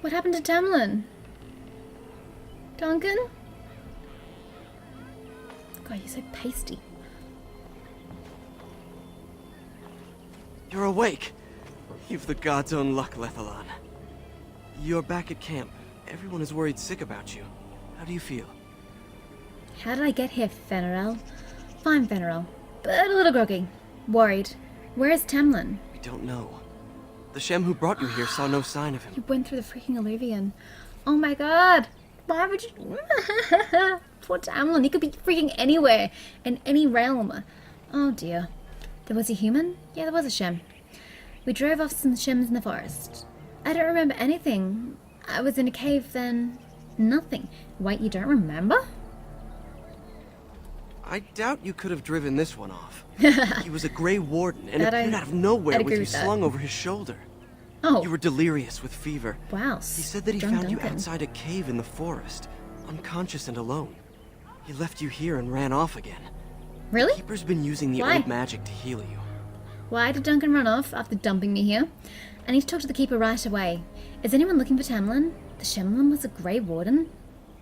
What happened to Tamlen? Duncan? God, you're so pasty. You're awake. You've the god's own luck, Lethalon. You're back at camp. Everyone is worried sick about you. How do you feel? How did I get here, Fenrirel? Fine, Fenrirel, but a little groggy. Worried. Where is Tamlen? We don't know. The Shem who brought you here saw no sign of him. You went through the freaking Illuvian. Oh my god! Why would you... Poor Tamlen, he could be freaking anywhere, in any realm. Oh dear. There was a human? Yeah, there was a Shem. We drove off some Shems in the forest. I don't remember anything. I was in a cave then. Nothing. Wait, you don't remember? I doubt you could have driven this one off. He was a Grey Warden and That appeared out of nowhere I'd with agree you with that. slung over his shoulder. Oh, You were delirious with fever. wow. He said that he Drunk found you Duncan. outside a cave in the forest, unconscious and alone. He left you here and ran off again. Really? Keeper's been using the Why? old magic to heal you. Why did Duncan run off after dumping me here? I need to talk to the Keeper right away. Is anyone looking for Tamlen? The Shemlin was a Grey Warden?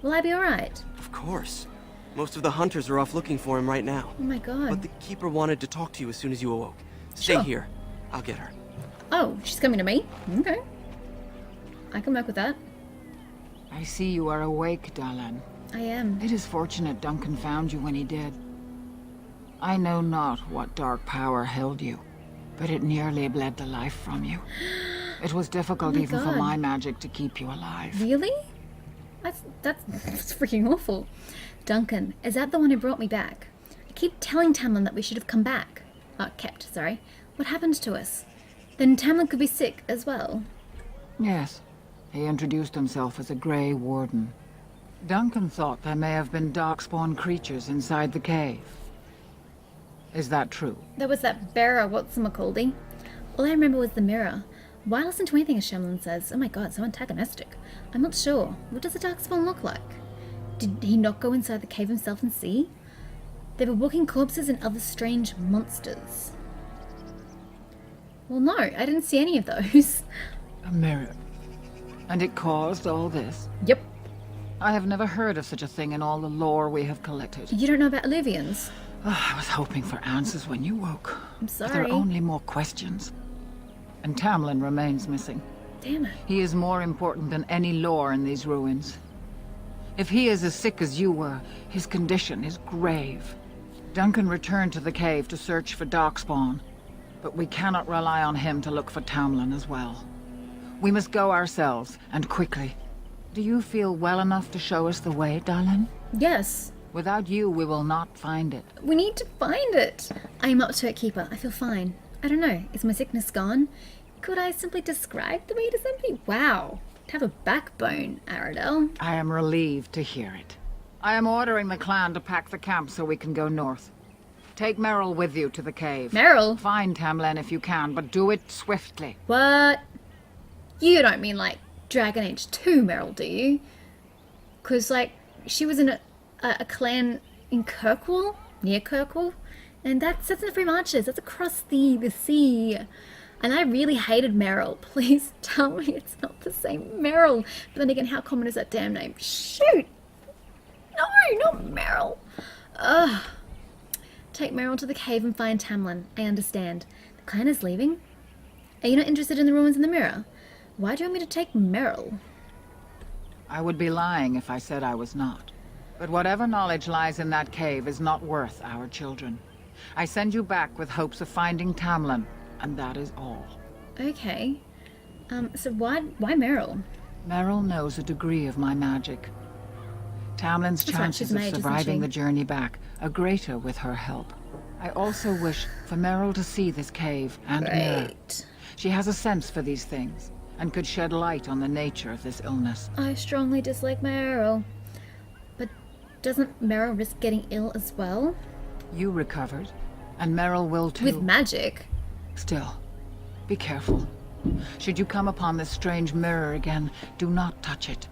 Will I be alright? Of course. Most of the hunters are off looking for him right now. Oh my god. But the Keeper wanted to talk to you as soon as you awoke. Stay Sure. here. I'll get her. Oh, she's coming to me? Okay. I can work with that. I see you are awake, Dalish. I am. It is fortunate Duncan found you when he did. I know not what dark power held you, but it nearly bled the life from you. It was difficult Oh my even for God. my magic to keep you alive. Really? That's freaking awful. Duncan, is that the one who brought me back? I keep telling Tamlin that we should have come back. Kept, sorry. What happened to us? Then Tamlin could be sick as well. Yes, he introduced himself as a Grey Warden. Duncan thought there may have been darkspawn creatures inside the cave. Is that true? There was that bearer, whatsamacaldy. All I remember was the mirror. Why listen to anything a Shemlin says? Oh my god, so antagonistic. I'm not sure. What does a darkspawn look like? Did he not go inside the cave himself and see? There were walking corpses and other strange monsters. Well, no, I didn't see any of those. A mirror. And it caused all this? Yep. I have never heard of such a thing in all the lore we have collected. You don't know about Illuvians? I was hoping for answers when you woke. I'm But there sorry. are only more questions. And Tamlin remains missing. Damn it. He is more important than any lore in these ruins. If he is as sick as you were, his condition is grave. Duncan returned to the cave to search for Darkspawn, but we cannot rely on him to look for Tamlin as well. We must go ourselves, and quickly. Do you feel well enough to show us the way, Dalish? Yes. Without you, we will not find it. We need to find it. I am up to it, Keeper. I feel fine. I don't know. Is my sickness gone? Could I simply describe the way to somebody? Wow. To have a backbone, Aredhel. I am relieved to hear it. I am ordering the clan to pack the camp so we can go north. Take Merrill with you to the cave. Merrill? Find Tamlen if you can, but do it swiftly. What? You don't mean like Dragon Age 2 Merrill, do you? Because, like, she was in a clan in Kirkwall? Near Kirkwall? And that's in the Free Marches. That's across the sea. And I really hated Merrill. Please tell me it's not the same Merrill. But then again, how common is that damn name? Shoot! No, not Merrill. Ugh. Take Merrill to the cave and find Tamlin. I understand. The clan is leaving? Are you not interested in the ruins in the mirror? Why do you want me to take Merrill? I would be lying if I said I was not. But whatever knowledge lies in that cave is not worth our children. I send you back with hopes of finding Tamlin, and that is all. Okay. So why Merrill? Merrill knows a degree of my magic. Tamlin's That's right, she's chances of mage, isn't surviving she? the journey back are greater with her help. I also wish for Merrill to see this cave and mirror. Great. She has a sense for these things, and could shed light on the nature of this illness. I strongly dislike Merrill. But doesn't Merrill risk getting ill as well? You recovered, and Merrill will too. With magic? Still, be careful. Should you come upon this strange mirror again, do not touch it.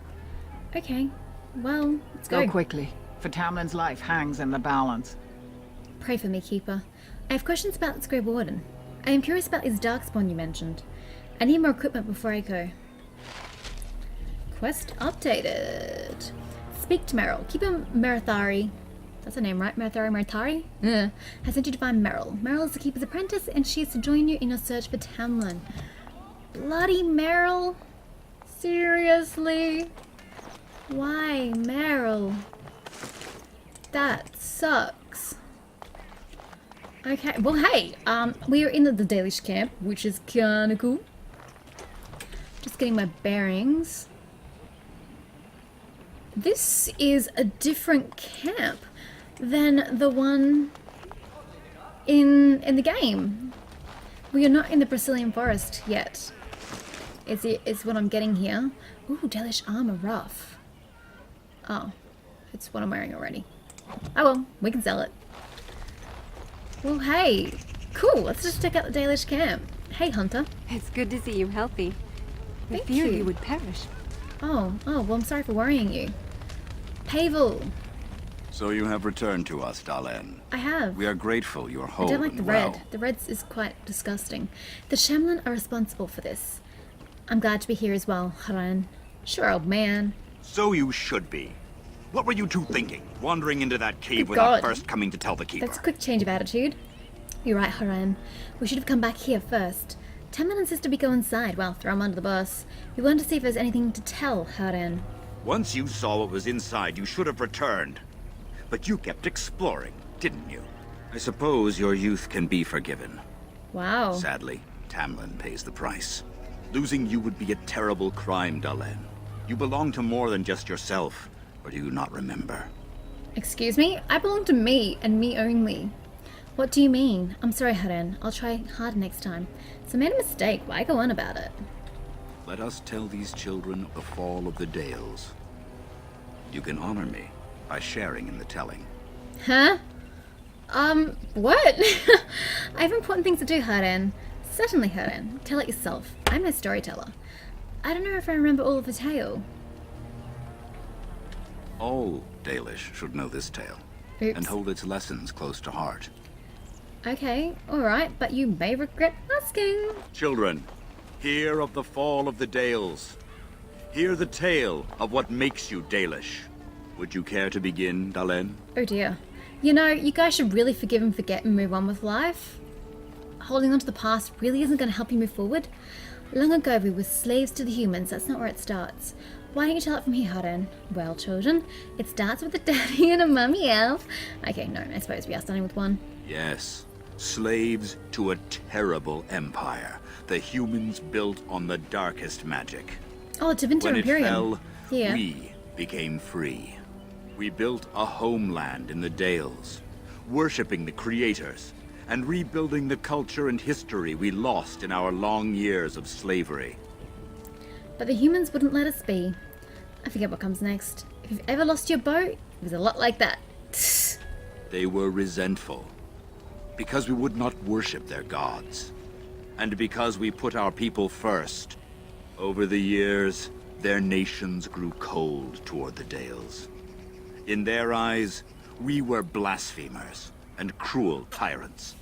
Okay. Well, let's Go go. quickly, for Tamlin's life hangs in the balance. Pray for me, Keeper. I have questions about this Grey Warden. I am curious about his Darkspawn you mentioned. I need more equipment before I go. Quest updated. Speak to Meryl. Keep him Merithari. That's her name, right? Merithari? Yeah. Has sent you to find Meryl. Meryl is the Keeper's apprentice, and she is to join you in your search for Tamlen. Bloody Meryl? Seriously? Why, Meryl? That sucks. Okay, well, hey, we are in the Dalish camp, which is kinda cool. Just getting my bearings. This is a different camp than the one in the game. We are not in the Brazilian forest yet. It's what I'm getting here. Ooh, Dalish armor, rough. Oh, it's what I'm wearing already. Oh well, we can sell it. Well, hey, cool. Let's just check out the Dalish camp. Hey, Hunter. It's good to see you healthy. I Thank feared you. you would perish. Oh, well, I'm sorry for worrying you. Pavel, So you have returned to us, Dalen. I have. We are grateful you're I whole don't like the and red. well. The red is quite disgusting. The Tamlen are responsible for this. I'm glad to be here as well, Haran. Sure, old man. So you should be. What were you two thinking, wandering into that cave Good without God. first coming to tell the Keeper? That's a quick change of attitude. You're right, Haran. We should have come back here first. Tamlen insisted we go inside. Well, throw him under the bus. We wanted to see if there's anything to tell, Haran. Once you saw what was inside, you should have returned. But you kept exploring, didn't you? I suppose your youth can be forgiven. Wow. Sadly, Tamlen pays the price. Losing you would be a terrible crime, Dalen. You belong to more than just yourself. Or do you not remember? Excuse me? I belong to me, and me only. What do you mean? I'm sorry, Haran. I'll try harder next time. So I made a mistake. Why go on about it? Let us tell these children of the fall of the Dales. You can honor me by sharing in the telling. Huh? What? I have important things to do, Haran. Certainly, Haran. Tell it yourself. I'm no storyteller. I don't know if I remember all of the tale. All Dalish should know this tale, Oops. and hold its lessons close to heart. Okay, alright, but you may regret asking. Children, hear of the fall of the Dales. Hear the tale of what makes you Dalish. Would you care to begin, Dalen? Oh dear. You know, you guys should really forgive and forget and move on with life. Holding on to the past really isn't going to help you move forward. Long ago we were slaves to the humans, that's not where it starts. Why don't you tell it from here, Haran? Well, children, it starts with a daddy and a mummy elf. Okay, no, I suppose we are starting with one. Yes. Slaves to a terrible empire. The humans built on the darkest magic. Oh, Tevinter When it Imperium. fell, Yeah. we became free. We built a homeland in the Dales, worshipping the creators, and rebuilding the culture and history we lost in our long years of slavery. But the humans wouldn't let us be. I forget what comes next. If you've ever lost your boat, it was a lot like that. They were resentful, because we would not worship their gods, And because we put our people first, over the years, their nations grew cold toward the Dales. In their eyes, we were blasphemers and cruel tyrants.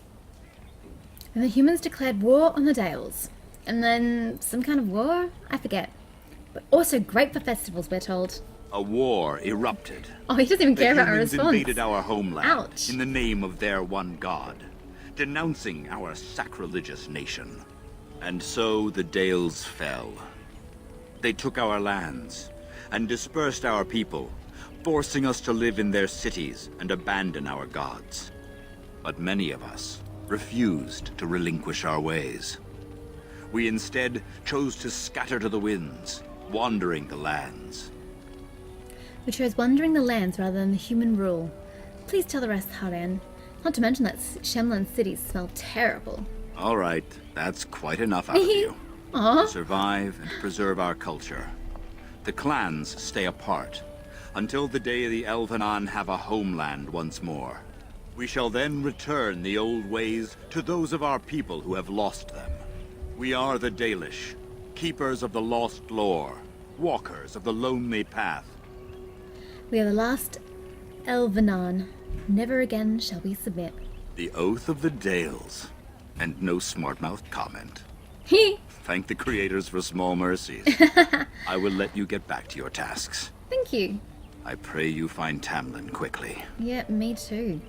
And the humans declared war on the Dales. And then some kind of war? I forget. But also great for festivals, we're told. A war erupted. Oh, he doesn't even The care about our humans response. invaded our homeland Ouch. in the name of their one god, denouncing our sacrilegious nation. And so the Dales fell. They took our lands and dispersed our people, forcing us to live in their cities and abandon our gods. But many of us refused to relinquish our ways. We instead chose to scatter to the winds, wandering the lands. We chose wandering the lands rather than the human rule. Please tell the rest, Haran. Not to mention that Shemlan cities smell terrible. All right, that's quite enough out of you. Aw. To survive and preserve our culture, the clans stay apart Until the day the Elvenan have a homeland once more. We shall then return the old ways to those of our people who have lost them. We are the Dalish, keepers of the lost lore, walkers of the lonely path. We are the last Elvenan. Never again shall we submit. the oath of the Dales, and no smart-mouthed comment. Thank Thank the creators for small mercies. I will let you get back to your tasks. you. I pray you find Tamlen quickly. Yeah, me too.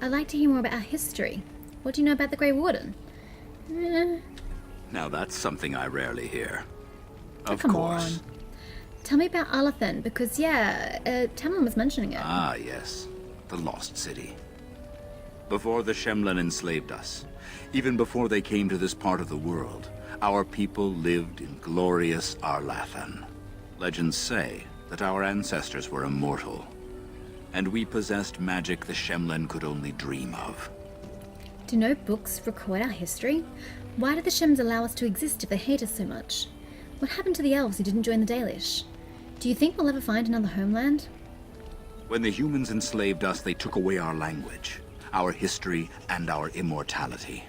I'd like to hear more about our history. What do you know about the Grey Warden? Now that's something I rarely hear. Of come course. on. Tell me about Alethan, because Tamlin was mentioning it. Ah, yes. The Lost City. Before the Shemlen enslaved us, even before they came to this part of the world, our people lived in glorious Arethan. Legends say that our ancestors were immortal, and we possessed magic the Shemlen could only dream of. Do no books record our history? Why did the Shems allow us to exist if they hate us so much? What happened to the elves who didn't join the Dalish? Do you think we'll ever find another homeland? When the humans enslaved us, they took away our language, our history, and our immortality.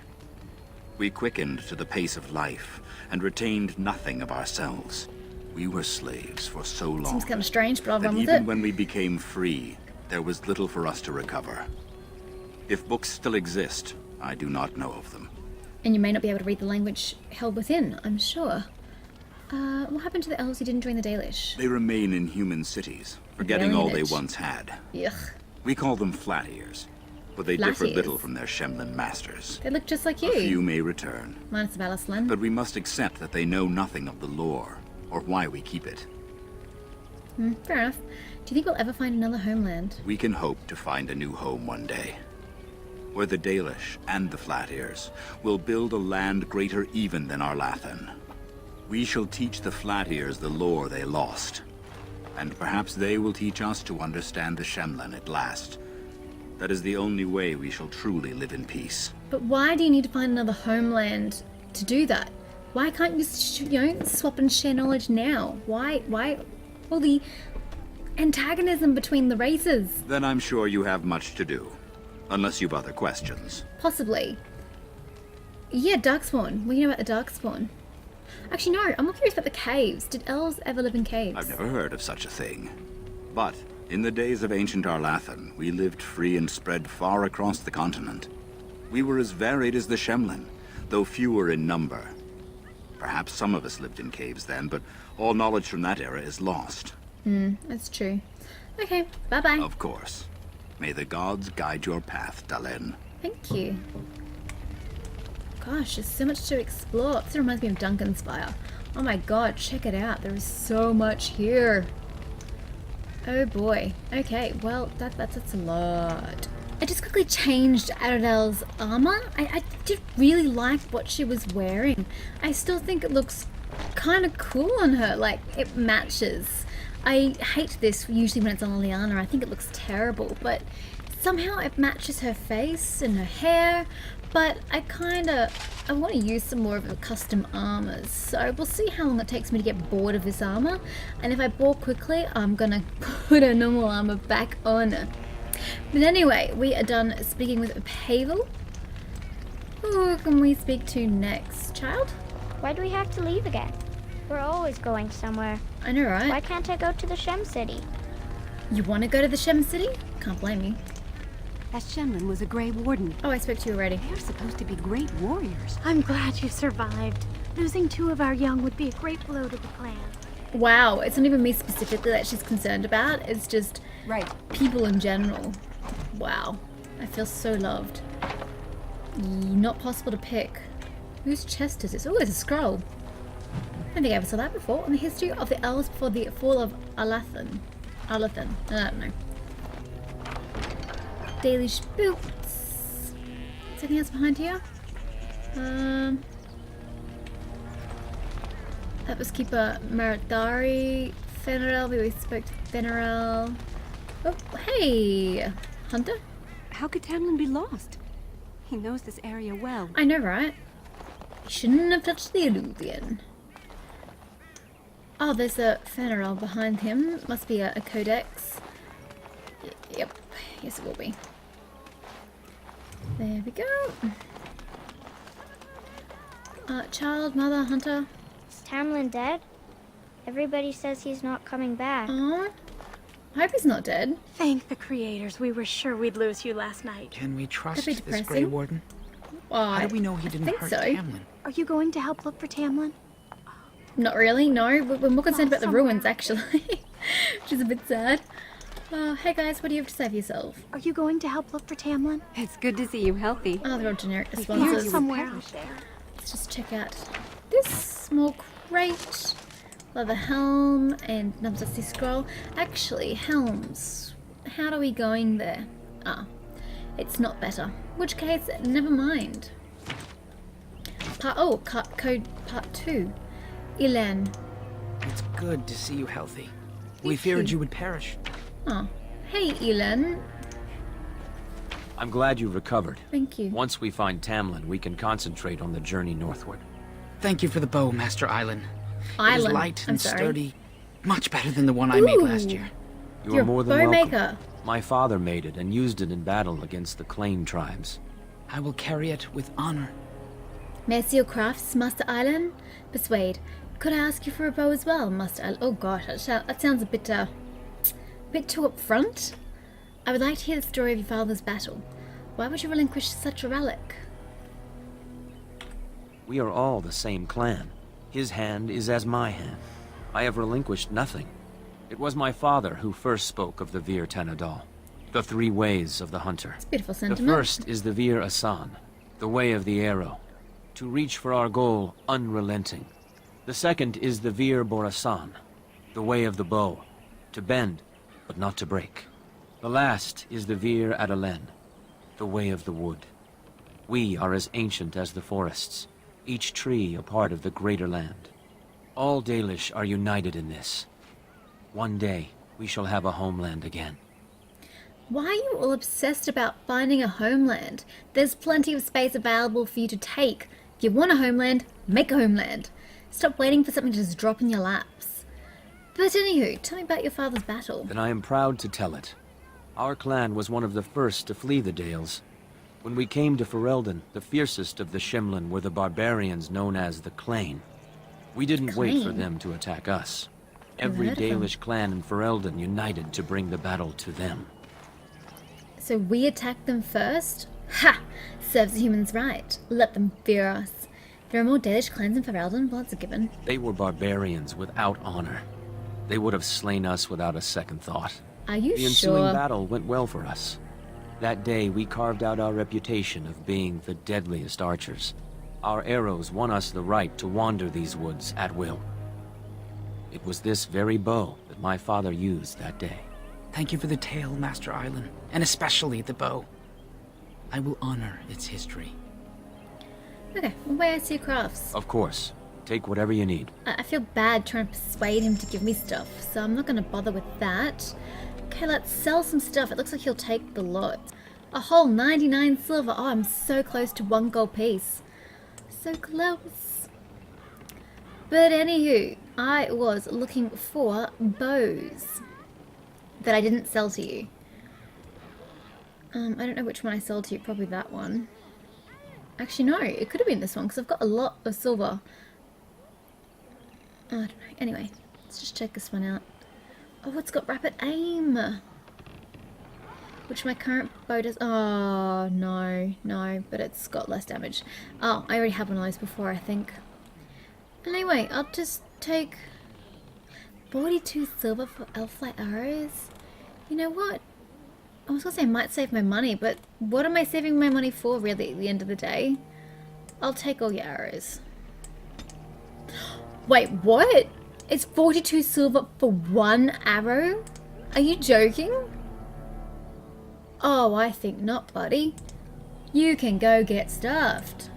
We quickened to the pace of life and retained nothing of ourselves. We were slaves for so long Seems kind of strange, but I'll that run with even it. when we became free, there was little for us to recover. If books still exist, I do not know of them. And you may not be able to read the language held within, I'm sure. What happened to the elves who didn't join the Dalish? They remain in human cities, forgetting all they Alienage. once had. Ugh. We call them flat ears, but they differ Flat-ears. little from their Shemlen masters. They look just like A few you. may return, Minus the Valaslan. but we must accept that they know nothing of the lore, or why we keep it. Fair enough. Do you think we'll ever find another homeland? We can hope to find a new home one day, where the Dalish and the Flat Ears will build a land greater even than Arethan. We shall teach the Flat Ears the lore they lost, and perhaps they will teach us to understand the Shemlen at last. That is the only way we shall truly live in peace. But why do you need to find another homeland to do that? Why can't you just, swap and share knowledge now? Why all the antagonism between the races? Then I'm sure you have much to do, unless you've other questions. Possibly. Yeah, Darkspawn. What do you know about the Darkspawn? Actually, no, I'm more curious about the caves. Did elves ever live in caves? I've never heard of such a thing. But in the days of ancient Arethan, we lived free and spread far across the continent. We were as varied as the Shemlen, though fewer in number. Perhaps some of us lived in caves then, but all knowledge from that era is lost. That's true. Okay, bye-bye. Of course. May the gods guide your path, Dalen. Thank you. Gosh, there's so much to explore. This reminds me of Duncan's Spire. Oh my god, check it out. There is so much here. Oh boy. Okay, well, that's a lot. I just quickly changed Aredhel's armor. I did really like what she was wearing. I still think it looks kind of cool on her. Like, it matches. I hate this usually when it's on Lyanna. I think it looks terrible, but somehow it matches her face and her hair. But I want to use some more of the custom armors. So we'll see how long it takes me to get bored of this armor. And if I bore quickly, I'm gonna put her normal armor back on. But anyway, we are done speaking with Pavel. Who can we speak to next? Child? Why do we have to leave again? We're always going somewhere. I know, right? Why can't I go to the Shem City? You want to go to the Shem City? Can't blame you. That Shemlen was a Grey Warden. Oh, I spoke to you already. They're supposed to be great warriors. I'm glad you survived. Losing 2 of our young would be a great blow to the clan. Wow, it's not even me specifically that she's concerned about. It's just Right. people in general. Wow, I feel so loved. Not possible to pick. Whose chest is this? Oh, there's a scroll. I don't think I ever saw that before. On the history of the elves before the fall of Alethan. I don't know. Dalish boots. Is there anything else behind here? That was Keeper Maradari. Fenrel, we spoke to Fenrel. Oh, hey, Hunter. How could Tamlen be lost? He knows this area well. I know, right? You shouldn't have touched the illusion. Oh, there's a Fenrel behind him. Must be a codex. Yep, yes it will be. There we go. Child, mother, Hunter. Is Tamlin dead? Everybody says he's not coming back. Aw, I hope he's not dead. Thank the creators. We were sure we'd lose you last night. Can we trust That'd be this Grey depressing. Warden? Oh, How do we know he I didn't think hurt so. Tamlen? Are you going to help look for Tamlen? Not really, no. We're more concerned about the ruins, actually. Which is a bit sad. Hey guys, what do you have to say for yourself? Are you going to help look for Tamlen? It's good to see you healthy. Oh, they're all generic You're responses. somewhere out there. Let's just check out this small crate. Leather helm and another dusty scroll. Actually, helms. How are we going there? Ah, it's not better. In which case, never mind. Code part 2. Ilan. It's good to see you healthy. We Thank feared you. you would perish. Oh, hey Ilan. I'm glad you recovered. Thank you. Once we find Tamlen, we can concentrate on the journey northward. Thank you for the bow, Master Island. It is Island. light I'm and sorry. sturdy. Much better than the one I made last year. You You're are more a than bow welcome. maker. My father made it and used it in battle against the Claim tribes. I will carry it with honor. May I see your crafts, Master Island? Persuade. Could I ask you for a bow as well, Master Island? Oh gosh, that sounds a bit too upfront. I would like to hear the story of your father's battle. Why would you relinquish such a relic? We are all the same clan. His hand is as my hand. I have relinquished nothing. It was my father who first spoke of the Vir Tanadal, the 3 ways of the hunter. It's beautiful The sentiment. first is the Vir Asan, the way of the arrow, to reach for our goal unrelenting. The second is the Vir Borasan, the way of the bow, to bend, but not to break. The last is the Vir Adalen, the way of the wood. We are as ancient as the forests, each tree a part of the greater land. All Dalish are united in this. One day, we shall have a homeland again. Why are you all obsessed about finding a homeland? There's plenty of space available for you to take. If you want a homeland, make a homeland. Stop waiting for something to just drop in your laps. But anywho, tell me about your father's battle. Then I am proud to tell it. Our clan was one of the first to flee the Dales. When we came to Ferelden, the fiercest of the Shimlin were the barbarians known as the Clain. We didn't wait for Clain? them to attack us. Never Every heard of them. Dalish clan in Ferelden united to bring the battle to them. So we attacked them first? Ha! Serves the humans right. Let them fear us. There are more Dalish clans in Ferelden? Well, that's a given. They were barbarians without honor. They would have slain us without a second thought. Are you The ensuing sure? battle went well for us. That day, we carved out our reputation of being the deadliest archers. Our arrows won us the right to wander these woods at will. It was this very bow that my father used that day. Thank you for the tale, Master Island, and especially the bow. I will honor its history. Okay, well, where I see your crafts. Of course. Take whatever you need. I feel bad trying to persuade him to give me stuff, so I'm not going to bother with that. Okay, let's sell some stuff. It looks like he'll take the lot. A whole 99 silver. Oh, I'm so close to 1 gold piece. So close. But anywho, I was looking for bows that I didn't sell to you. I don't know which one I sold to you. Probably that one. Actually, no. It could have been this one because I've got a lot of silver. I don't know. Anyway, let's just check this one out. Oh, it's got rapid aim. Which my current bow does. Oh, no. But it's got less damage. Oh, I already have one of those before, I think. Anyway, I'll just take 42 silver for elf-light arrows. You know what? I was gonna say I might save my money, but what am I saving my money for, really, at the end of the day? I'll take all your arrows. Wait, what? It's 42 silver for 1 arrow? Are you joking? Oh, I think not, buddy. You can go get stuffed.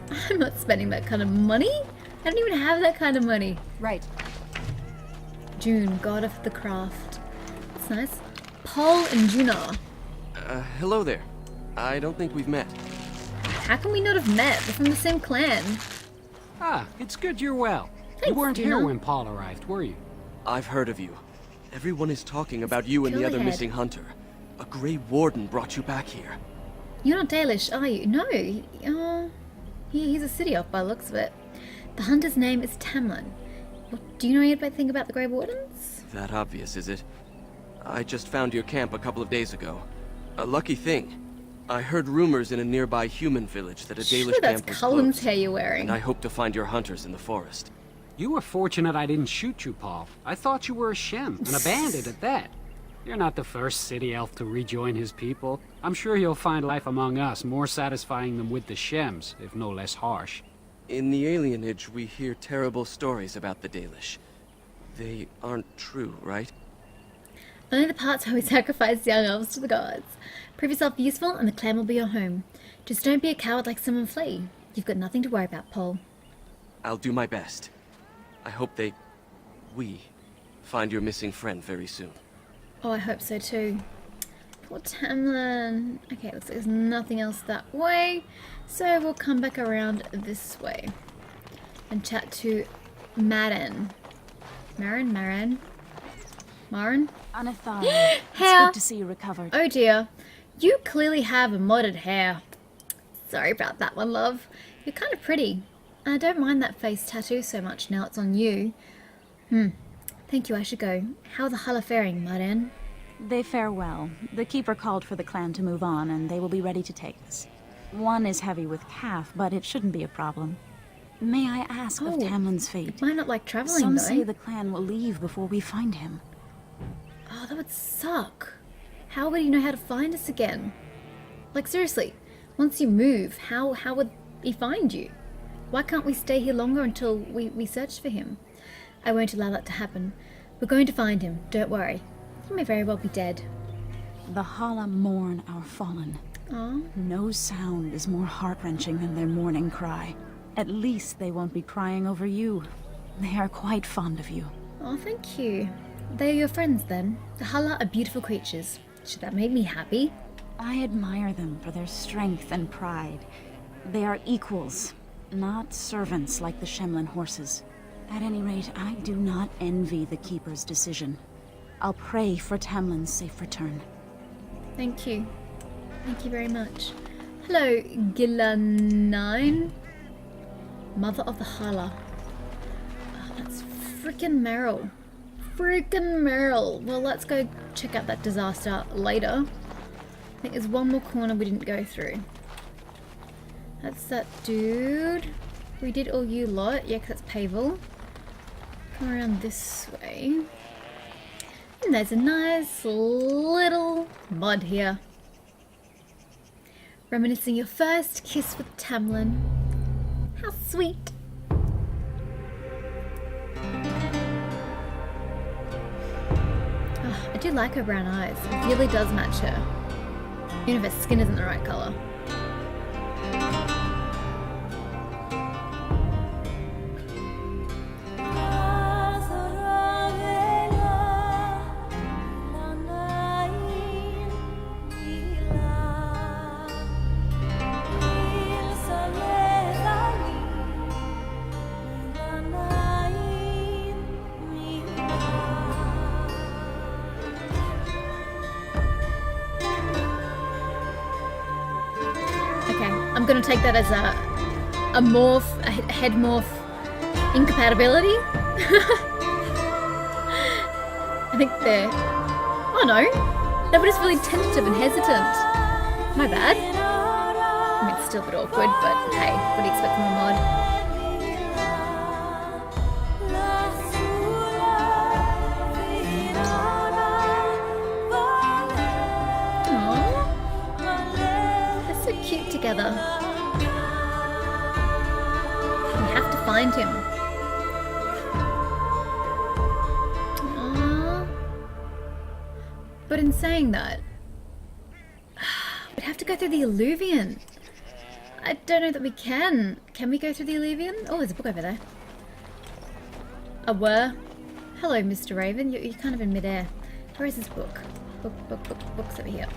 I'm not spending that kind of money. I don't even have that kind of money. Right. June, god of the craft. That's nice. Paul and Juna. Hello there. I don't think we've met. How can we not have met? We're from the same clan. Ah, it's good you're well. You Thanks, weren't here Juna. when Paul arrived, were you? I've heard of you. Everyone is talking about you and the other Go ahead. missing hunter. A Grey Warden brought you back here. You're not Dalish, are you? No. He's a city elf by the looks of it. The hunter's name is Tamlen. What, do you know anything about the Grey Wardens? That obvious, is it? I just found your camp a couple of days ago. A lucky thing. I heard rumors in a nearby human village that a Sure, Dalish that's camp was Cullen's closed, hair you're wearing. and I hope to find your hunters in the forest. You were fortunate I didn't shoot you, Paul. I thought you were a Shem, and a bandit at that. You're not the first city elf to rejoin his people. I'm sure you'll find life among us more satisfying than with the Shems, if no less harsh. In the alienage, we hear terrible stories about the Dalish. They aren't true, right? Only the parts where we sacrifice young elves to the gods. Prove yourself useful and the clan will be your home. Just don't be a coward like someone flee. You've got nothing to worry about, Paul. I'll do my best. I hope we find your missing friend very soon. Oh, I hope so too. Poor Tamlen. Okay, looks like there's nothing else that way. So we'll come back around this way. And chat to Marin. Marin? Anathar, Hair. it's good to see you recovered. Oh dear. You clearly have a modded hair. Sorry about that one, love. You're kind of pretty. I don't mind that face tattoo so much now it's on you. Thank you, I should go. How are the Hulla faring, Marin? They fare well. The Keeper called for the clan to move on, and they will be ready to take us. One is heavy with calf, but it shouldn't be a problem. May I ask of Tamlin's fate? Might not like traveling, Some though. say the clan will leave before we find him. Oh, that would suck. How would he know how to find us again? Like, seriously, once you move, how would he find you? Why can't we stay here longer until we search for him? I won't allow that to happen. We're going to find him, don't worry. He may very well be dead. The Hala mourn our fallen. Aw. No sound is more heart-wrenching than their mourning cry. At least they won't be crying over you. They are quite fond of you. Oh, thank you. They are your friends, then? The Hala are beautiful creatures. Should that make me happy? I admire them for their strength and pride. They are equals, not servants like the Shemlin horses. At any rate, I do not envy the Keeper's decision. I'll pray for Tamlin's safe return. Thank you. Thank you very much. Hello, Gilanine. Mother of the Hala. Oh, that's frickin' Meryl. Frickin' Meryl. Well, let's go check out that disaster later. I think there's one more corner we didn't go through. That's that dude. We did all you lot. Yeah, 'cause that's Pavel. Come around this way. And there's a nice little mod here. Reminiscing your first kiss with Tamlen. How sweet. Oh, I do like her brown eyes. It really does match her. Even if her skin isn't the right colour. I'm gonna take that as a morph, a head morph incompatibility. I think they're... Oh no, they were just really tentative and hesitant. My bad. I mean, it's still a bit awkward, but hey, what do you expect from a mod? Cute together. We have to find him. Aww. But in saying that, we'd have to go through the Alluvian. I don't know that we can. Can we go through the Alluvian? Oh, there's a book over there. Hello, Mr. Raven. You're kind of in midair. Where is this book? Book's over here.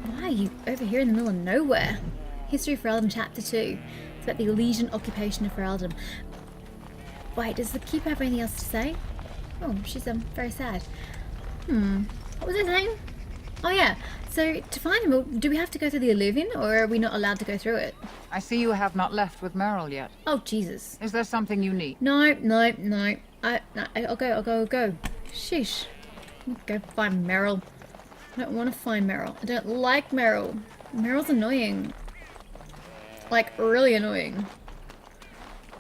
Why are you over here in the middle of nowhere? History of Ferelden Chapter 2. It's about the Elysian occupation of Ferelden. Wait, does the Keeper have anything else to say? Oh, she's very sad. What was I saying? Oh yeah, so to find him, do we have to go through the Alluvian, or are we not allowed to go through it? I see you have not left with Meryl yet. Oh, Jesus. Is there something you need? No. I'll go. Sheesh. Go find Meryl. I don't want to find Meryl. I don't like Meryl. Meryl's annoying. Like, really annoying.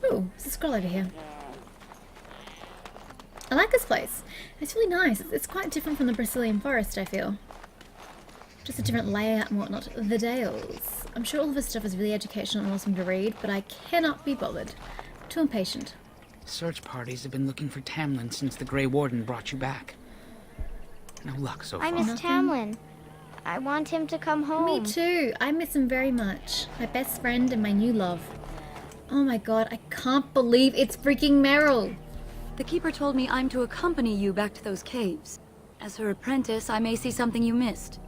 Ooh, there's a scroll over here. I like this place. It's really nice. It's quite different from the Brazilian forest, I feel. Just a different layout and whatnot. The Dales. I'm sure all of this stuff is really educational and awesome to read, but I cannot be bothered. Too impatient. Search parties have been looking for Tamlen since the Grey Warden brought you back. No luck so far. I miss Tamlen. I want him to come home. Me too. I miss him very much. My best friend and my new love. Oh my god, I can't believe it's freaking Meryl. The Keeper told me I'm to accompany you back to those caves. As her apprentice, I may see something you missed.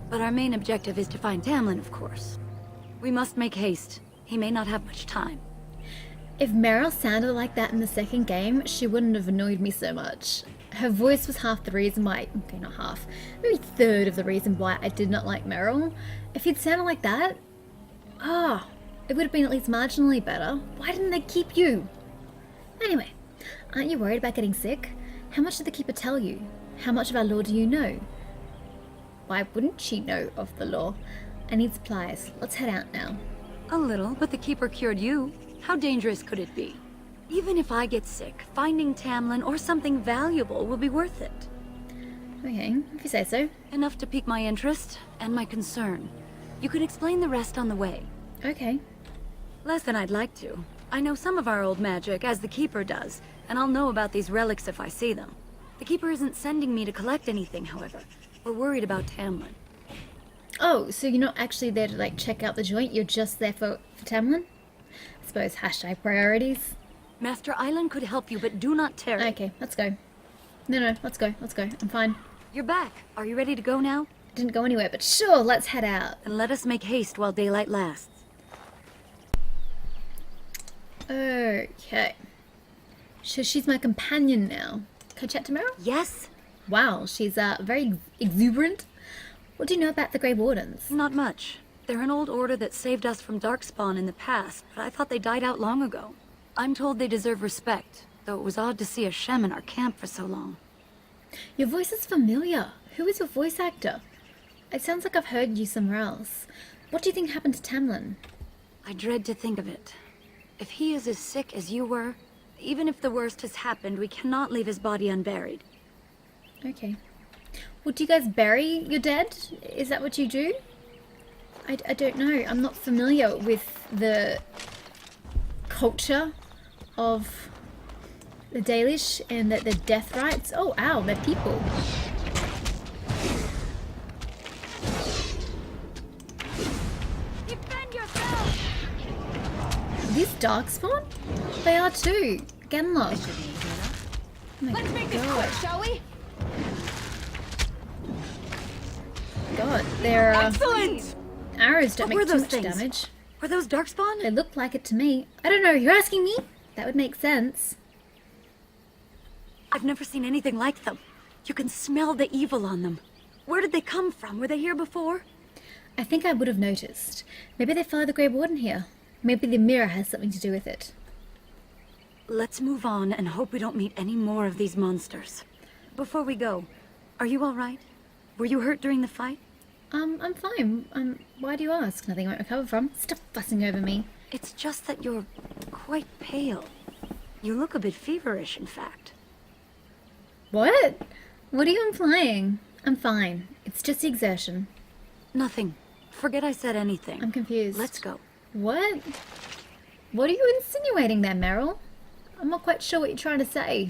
But our main objective is to find Tamlen, of course. We must make haste. He may not have much time. If Meryl sounded like that in the second game, she wouldn't have annoyed me so much. Her voice was half the reason why, okay, not half, maybe a third of the reason why I did not like Meryl. If he'd sounded like that, it would have been at least marginally better. Why didn't they keep you? Anyway, aren't you worried about getting sick? How much did the Keeper tell you? How much of our law do you know? Why wouldn't she know of the law? I need supplies. Let's head out now. A little, but the Keeper cured you. How dangerous could it be? Even if I get sick, finding Tamlen or something valuable will be worth it. Okay, if you say so. Enough to pique my interest and my concern. You can explain the rest on the way. Okay. Less than I'd like to. I know some of our old magic, as the Keeper does, and I'll know about these relics if I see them. The Keeper isn't sending me to collect anything, however. We're worried about Tamlen. Oh, so you're not actually there to, like, check out the joint? You're just there for Tamlen? I suppose hashtag priorities. Master Island could help you, but do not tarry. Okay, let's go. No, let's go. I'm fine. You're back. Are you ready to go now? Didn't go anywhere, but sure, let's head out. And let us make haste while daylight lasts. Okay. So she's my companion now. Can I chat to Meryl? Yes. Wow, she's very exuberant. What do you know about the Grey Wardens? Not much. They're an old order that saved us from Darkspawn in the past, but I thought they died out long ago. I'm told they deserve respect, though it was odd to see a Shem in our camp for so long. Your voice is familiar. Who is your voice actor? It sounds like I've heard you somewhere else. What do you think happened to Tamlen? I dread to think of it. If he is as sick as you were, even if the worst has happened, we cannot leave his body unburied. Okay. Well, do you guys bury your dead? Is that what you do? I don't know. I'm not familiar with the culture of the Dalish and the death rites. Oh, ow, they're people. Defend yourself! This Darkspawn? They are too. Genlock. Oh my Let's make this quick, shall we? God, their Excellent! arrows don't What were make too those much things? damage. Were those Darkspawn? They look like it to me. I don't know. You're asking me? That would make sense. I've never seen anything like them. You can smell the evil on them. Where did they come from? Were they here before? I think I would have noticed. Maybe they follow the Grey Warden here. Maybe the mirror has something to do with it. Let's move on and hope we don't meet any more of these monsters. Before we go, are you all right? Were you hurt during the fight? I'm fine. Why do you ask? Nothing I won't recover from. Stop fussing over me. It's just that you're quite pale. You look a bit feverish, in fact. What? What are you implying? I'm fine. It's just the exertion. Nothing. Forget I said anything. I'm confused. Let's go. What? What are you insinuating there, Meryl? I'm not quite sure what you're trying to say.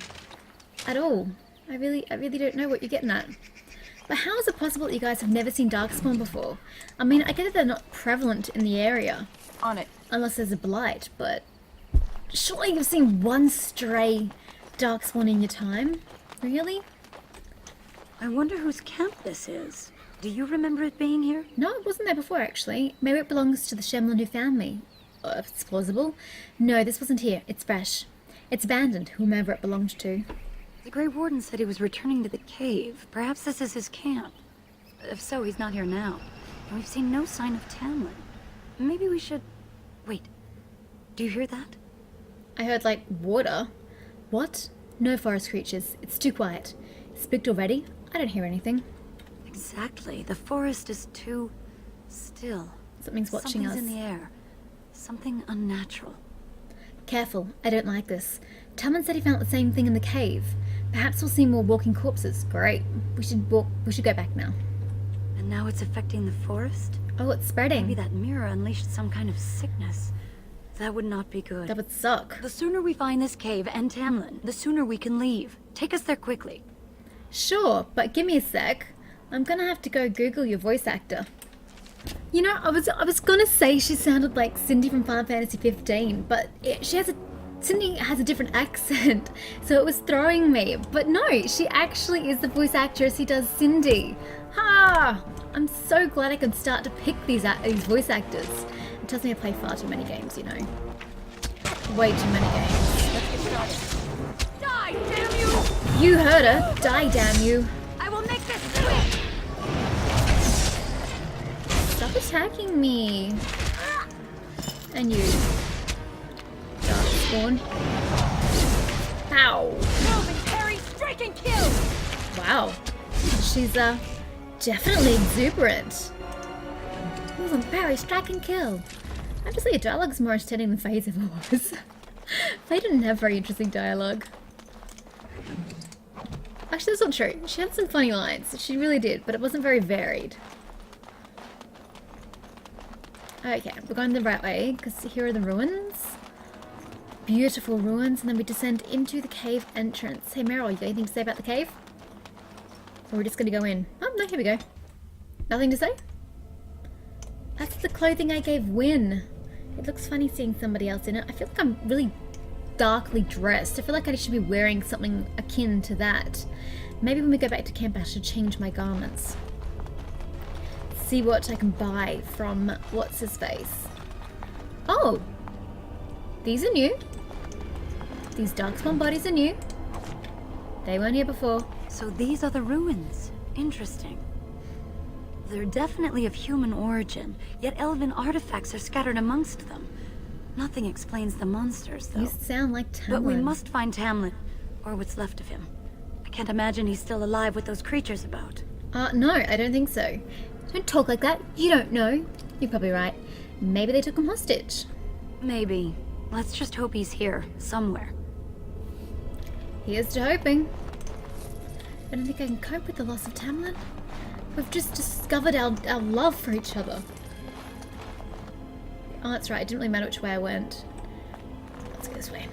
At all. I really don't know what you're getting at. But how is it possible that you guys have never seen Darkspawn before? I mean, I get that they're not prevalent in the area. On it. Unless there's a blight, but surely you've seen one stray Darkspawn in your time? Really? I wonder whose camp this is. Do you remember it being here? No, it wasn't there before, actually. Maybe it belongs to the Shemlin who found me. If it's plausible. No, this wasn't here. It's fresh. It's abandoned, whomever it belonged to. The Grey Warden said he was returning to the cave. Perhaps this is his camp. If so, he's not here now. And we've seen no sign of Tamlen. Maybe we should... Wait. Do you hear that? I heard, like, water. What? No forest creatures. It's too quiet. Spooked already? I don't hear anything. The Exactly. The forest is too still. Something's watching us. Something's in the air. Something unnatural. Careful, I don't like this. Tamlen said he found the same thing in the cave. Perhaps we'll see more walking corpses. Great. We should go back now. And now it's affecting the forest? Oh, it's spreading. Maybe that mirror unleashed some kind of sickness. That would not be good. That would suck. The sooner we find this cave and Tamlen, the sooner we can leave. Take us there quickly. Sure, but give me a sec. I'm gonna have to go Google your voice actor. You know, I was gonna say she sounded like Cindy from Final Fantasy 15, but Cindy has a different accent, so it was throwing me. But no, she actually is the voice actress who does Cindy. Ha! I'm so glad I can start to pick these voice actors. It tells me I play far too many games, you know. Way too many games. Let's get started. Die, damn you! You heard her. Die, damn you. I will make this quick! Stop attacking me. And you. Darkspawn. Ow. Move and parry, strike and kill! Wow. She's definitely exuberant. Move and parry, strike and kill. I have to say, your dialogue's more entertaining than Faye's ever was. Faye didn't have very interesting dialogue. Actually, that's not true. She had some funny lines. She really did, but it wasn't very varied. Okay, we're going the right way, because here are the ruins. Beautiful ruins, and then we descend into the cave entrance. Hey Meryl, you got anything to say about the cave? Or we're just going to go in? Oh, no, here we go. Nothing to say? That's the clothing I gave Wynne. It looks funny seeing somebody else in it. I feel like I'm really darkly dressed. I feel like I should be wearing something akin to that. Maybe when we go back to camp I should change my garments. See what I can buy from what's-his-face. Oh! These are new. These Darkspawn bodies are new. They weren't here before. So these are the ruins. Interesting. They're definitely of human origin, yet elven artifacts are scattered amongst them. Nothing explains the monsters, though. You sound like Tamlen. But we must find Tamlen, or what's left of him. I can't imagine he's still alive with those creatures about. No, I don't think so. Don't talk like that. You don't know. You're probably right. Maybe they took him hostage. Maybe. Let's just hope he's here, somewhere. Here's to hoping. I don't think I can cope with the loss of Tamlen. We've just discovered our love for each other. Oh, that's right. It didn't really matter which way I went. Let's go this way.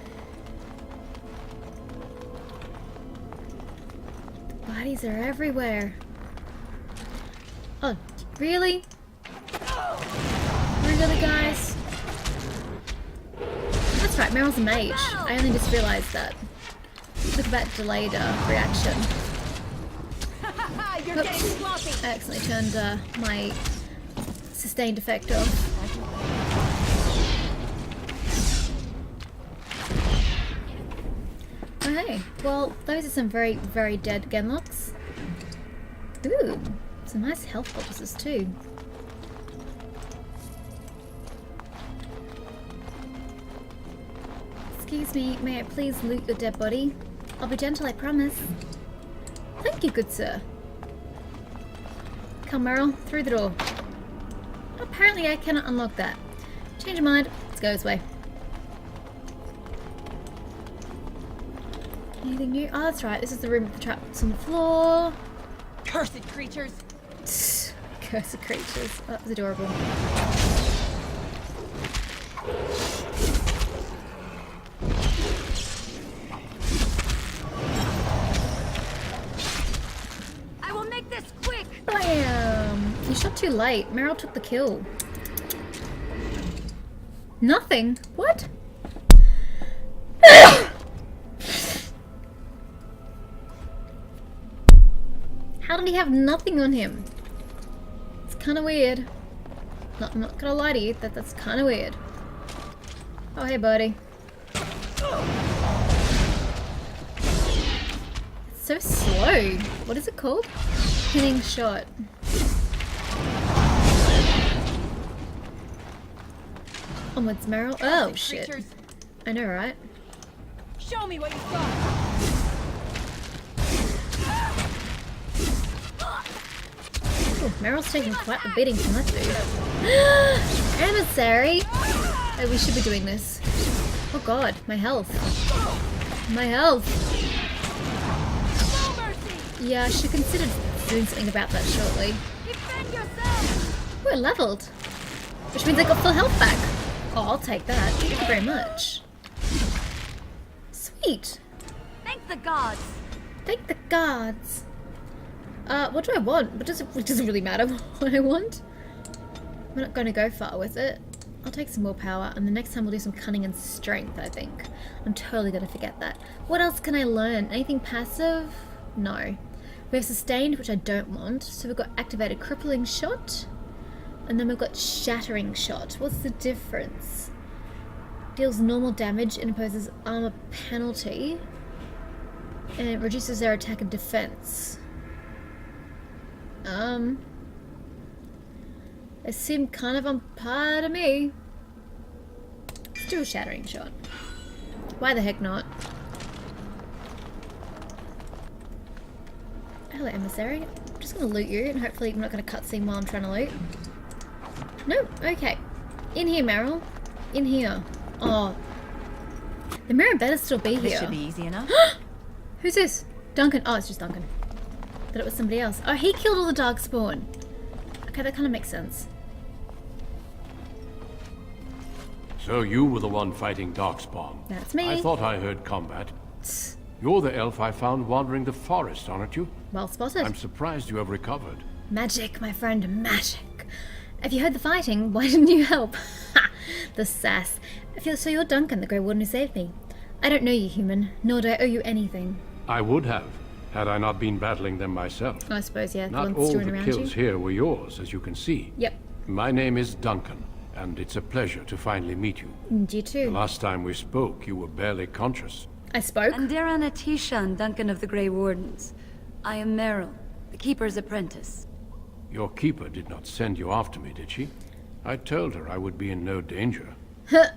The bodies are everywhere. Oh, really? Really, guys? That's right, Meryl's a mage. I only just realised that. Look at that delayed reaction. Oops. I accidentally turned my sustained effect off. Oh hey, well those are some very, very dead Genlocks. Ooh, some nice health boxes too. Excuse me, may I please loot your dead body? I'll be gentle, I promise. Thank you, good sir. Come, Meryl, through the door. Apparently I cannot unlock that. Change your mind, let's go this way. Anything new? Oh, that's right, this is the room with the traps on the floor. Cursed creatures! Cursed creatures. Oh, that was adorable. I will make this quick! Bam! You shot too late. Meryl took the kill. Nothing? What? How did he have nothing on him? It's kind of weird. I'm not gonna lie to you, that's kind of weird. Oh, hey, buddy. It's so slow. What is it called? Pinning shot. Onwards, Meryl. Oh, shit. I know, right? Show me what you got! Oh, Meryl's taking quite the beating from that dude. Emissary! Oh, we should be doing this. Oh god, my health. My health! Yeah, I should consider doing something about that shortly. We're leveled. Which means I got full health back. Oh, I'll take that. Thank you very much. Sweet. Thank the gods. Thank the gods. What do I want? It doesn't really matter what I want. We're not going to go far with it. I'll take some more power, and the next time we'll do some cunning and strength, I think. I'm totally going to forget that. What else can I learn? Anything passive? No. We have sustained, which I don't want. So we've got activated crippling shot. And then we've got shattering shot. What's the difference? Deals normal damage and imposes armor penalty. And it reduces their attack and defense. They seem kind of on par to me. Let's do a shattering shot. Why the heck not? Hello, emissary. I'm just gonna loot you, and hopefully I'm not gonna cutscene while I'm trying to loot. No, okay. In here, Meryl. In here. Oh, the mirror better still be here. This should be easy enough. Who's this? Duncan. Oh, it's just Duncan. Thought it was somebody else. Oh, he killed all the darkspawn. Okay, that kind of makes sense. So you were the one fighting darkspawn. That's me. I thought I heard combat. You're the elf I found wandering the forest, aren't you? Well spotted. I'm surprised you have recovered. Magic, my friend, magic. If you heard the fighting, why didn't you help? Ha! The sass. So you're Duncan, the Grey Warden who saved me. I don't know you, human, nor do I owe you anything. I would have, had I not been battling them myself. I suppose, yeah. Not all the kills here were yours, as you can see. Yep. My name is Duncan, and it's a pleasure to finally meet you. And you too. The last time we spoke, you were barely conscious. I spoke? Andera Natishan, Duncan of the Grey Wardens. I am Meryl, the Keeper's apprentice. Your keeper did not send you after me, did she? I told her I would be in no danger. We're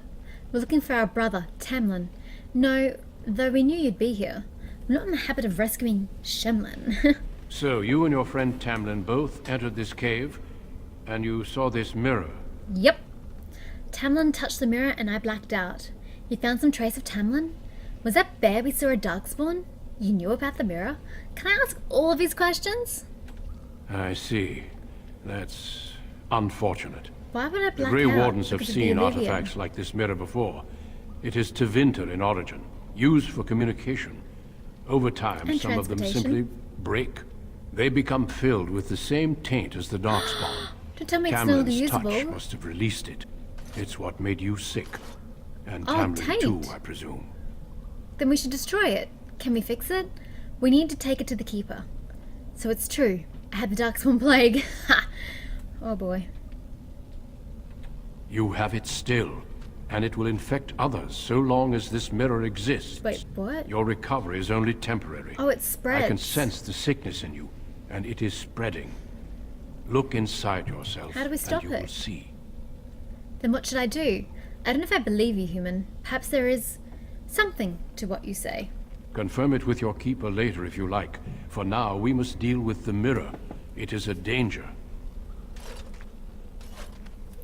looking for our brother, Tamlen. No, though we knew you'd be here. We're not in the habit of rescuing Shemlen. So, you and your friend Tamlen both entered this cave, and you saw this mirror? Yep. Tamlen touched the mirror and I blacked out. You found some trace of Tamlen? Was that bear we saw a darkspawn? You knew about the mirror? Can I ask all of these questions? I see. That's unfortunate. Why would I black out? The Grey Wardens have Because of the seen Illuvian? artifacts like this mirror before. It is Tevinter in origin, used for communication. Over time, And some of them transportation. simply break. They become filled with the same taint as the Darkspawn. Don't tell me it's no longer Tamlin's touch usable. must have released it. It's what made you sick. And Oh, Tamlin taint. too, I presume. Then we should destroy it. Can we fix it? We need to take it to the Keeper. So it's true. I had the Darkspawn plague. Ha! Oh boy. You have it still, and it will infect others so long as this mirror exists. Wait, what? Your recovery is only temporary. Oh, it spreads. I can sense the sickness in you, and it is spreading. Look inside yourself, How do we stop and you it? will see. Then what should I do? I don't know if I believe you, human. Perhaps there is something to what you say. Confirm it with your keeper later if you like. For now, we must deal with the mirror. It is a danger.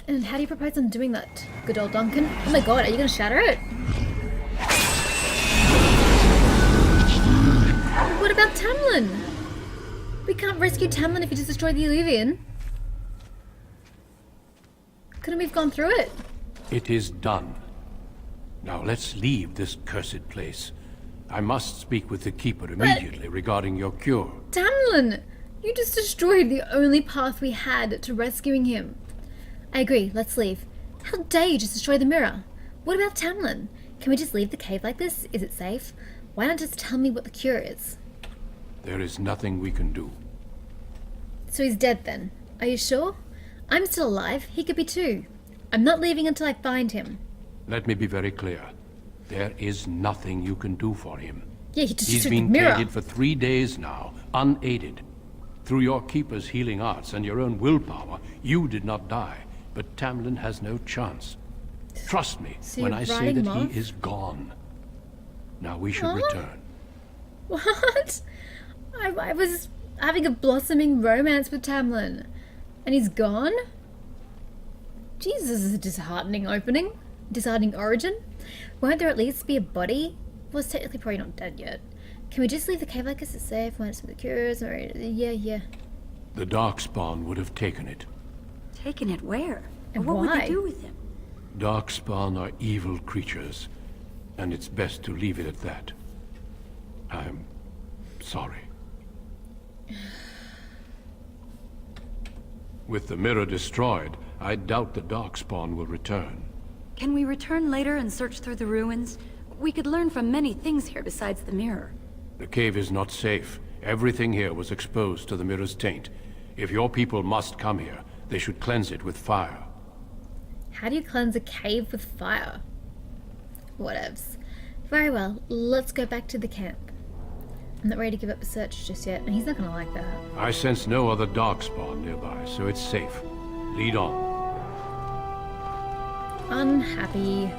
And how do you propose on doing that, good old Duncan? Oh my god, are you gonna shatter it? What about Tamlen? We can't rescue Tamlen if you just destroy the Illuvian. Couldn't we have gone through it? It is done. Now let's leave this cursed place. I must speak with the keeper immediately regarding your cure. Tamlen! You just destroyed the only path we had to rescuing him. I agree, let's leave. How dare you just destroy the mirror? What about Tamlen? Can we just leave the cave like this? Is it safe? Why not just tell me what the cure is? There is nothing we can do. So he's dead then. Are you sure? I'm still alive. He could be too. I'm not leaving until I find him. Let me be very clear. There is nothing you can do for him. Yeah, he just He's destroyed the been mirror. tainted for 3 days now, unaided. Through your keeper's healing arts and your own willpower, you did not die, but Tamlin has no chance. Trust me So when you're I say writing that him off? he is gone. Now we should Huh? return. What? having a blossoming romance with Tamlen. And he's gone? Jesus, this is a disheartening opening. Disheartening origin. Won't there at least be a body? Well, it's technically probably not dead yet. Can we just leave the cave like this? It's safe, when it's with the cures, or... Yeah. The Darkspawn would have taken it. Taken it where? And what would why? they do with him? Darkspawn are evil creatures, and it's best to leave it at that. I'm sorry. With the mirror destroyed, I doubt the Darkspawn will return. Can we return later and search through the ruins? We could learn from many things here besides the mirror. The cave is not safe. Everything here was exposed to the mirror's taint. If your people must come here, they should cleanse it with fire. How do you cleanse a cave with fire? Whatevs. Very well, let's go back to the camp. I'm not ready to give up the search just yet, and he's not gonna like that. I sense no other Darkspawn nearby, so it's safe. Lead on. Unhappy.